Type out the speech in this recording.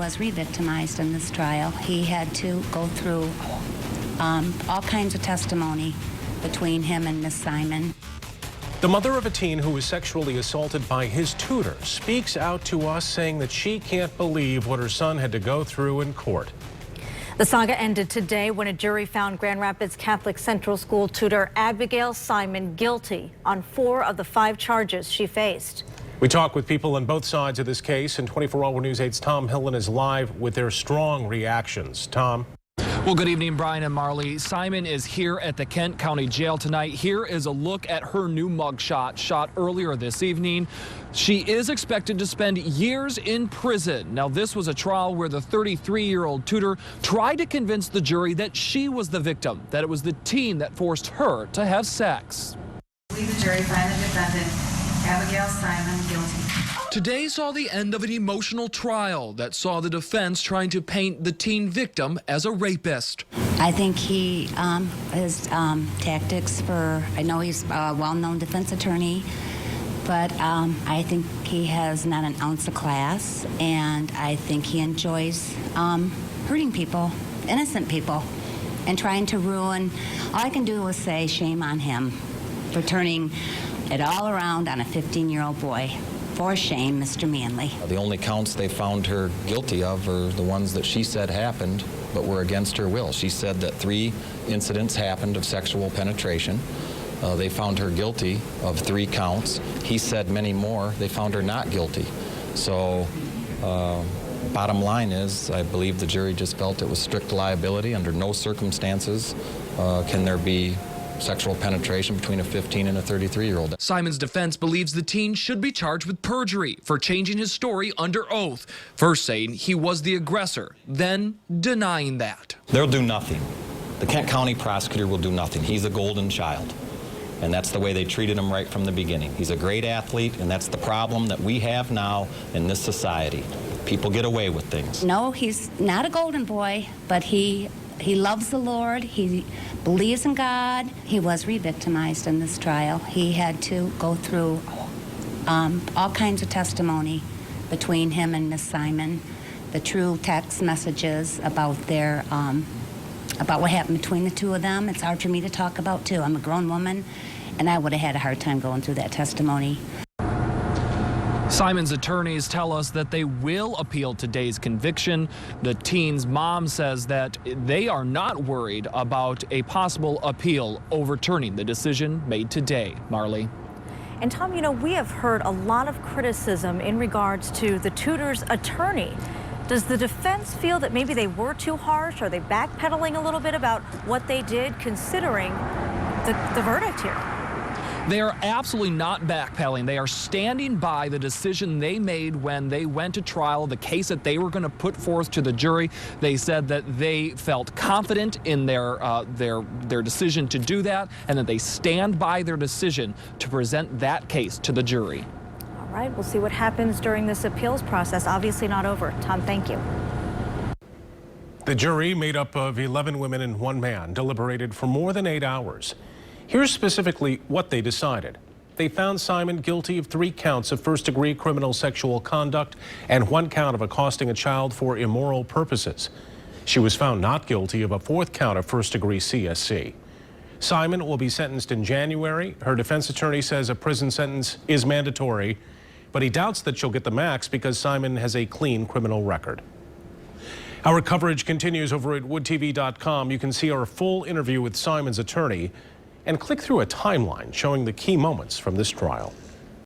was re-victimized in this trial. He had to go through all kinds of testimony between him and Miss Simon. The mother of a teen who was sexually assaulted by his tutor speaks out to us, saying that she can't believe what her son had to go through in court. The saga ended today when a jury found Grand Rapids Catholic Central School tutor Abigail Simon guilty on 4 of the 5 charges she faced. We talk with people on both sides of this case, and 24-hour News 8's Tom Hillen is live with their strong reactions. Tom? Well, good evening, Brian and Marley. Simon is here at the Kent County Jail tonight. Here is a look at her new mugshot shot earlier this evening. She is expected to spend years in prison. Now, this was a trial where the 33-year-old tutor tried to convince the jury that she was the victim, that it was the teen that forced her to have sex. We, the jury, find the defendant, Abigail Simon, guilty. Today saw the end of an emotional trial that saw the defense trying to paint the teen victim as a rapist. I think his tactics I know he's a well-known defense attorney, but I think he has not an ounce of class, and I think he enjoys hurting people, innocent people, and trying to ruin. All I can do is say shame on him for turning it all around on a 15-year-old boy. For shame, Mr. Manley. The only counts they found her guilty of are the ones that she said happened, but were against her will. She said that 3 incidents happened of sexual penetration. They found her guilty of 3 counts. He said many more. They found her not guilty. So, bottom line is, I believe the jury just felt it was strict liability. Under no circumstances can there be sexual penetration between a 15 and a 33-year-old. Simon's defense believes the teen should be charged with perjury for changing his story under oath. First saying he was the aggressor, then denying that. They'll do nothing. The Kent County prosecutor will do nothing. He's a golden child. And that's the way they treated him right from the beginning. He's a great athlete, and that's the problem that we have now in this society. People get away with things. No, he's not a golden boy, but he loves the Lord. He believes in God. He was re-victimized in this trial. He had to go through all kinds of testimony between him and Miss Simon, the true text messages about about what happened between the 2 of them. It's hard for me to talk about, too. I'm a grown woman, and I would have had a hard time going through that testimony. Simon's attorneys tell us that they will appeal today's conviction. The teen's mom says that they are not worried about a possible appeal overturning the decision made today. Marley. And Tom, you know, we have heard a lot of criticism in regards to the tutor's attorney. Does the defense feel that maybe they were too harsh? Are they backpedaling a little bit about what they did, considering the verdict here? They are absolutely not backpedaling. They are standing by the decision they made when they went to trial, the case that they were going to put forth to the jury. They said that they felt confident in their decision to do that, and that they stand by their decision to present that case to the jury. All right, we'll see what happens during this appeals process. Obviously not over. Tom, thank you. The jury, made up of 11 women and 1 man, deliberated for more than 8 hours. Here's specifically what they decided. They found Simon guilty of 3 counts of first-degree criminal sexual conduct and 1 count of accosting a child for immoral purposes. She was found not guilty of a 4th count of first-degree CSC. Simon will be sentenced in January. Her defense attorney says a prison sentence is mandatory, but he doubts that she'll get the max because Simon has a clean criminal record. Our coverage continues over at woodtv.com. You can see our full interview with Simon's attorney and click through a timeline showing the key moments from this trial.